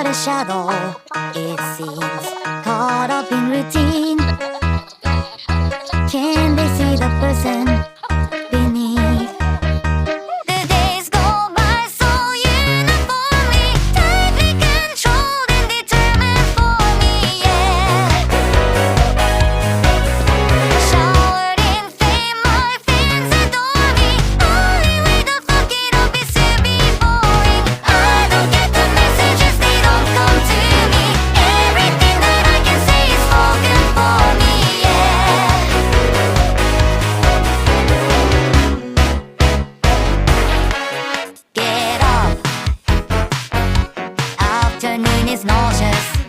but a shadow, it seems, caught up in routine. Can they see the person beneath? The days go by so uniformly, tightly controlled and determined for me, yeah. Showered in fame, my fans adore me. Only way to fuck it up is to be boring. I don't get the messages, they don't come to me. Everything that I can say is spoken for me, yeah. Get up. Afternoon is nauseous.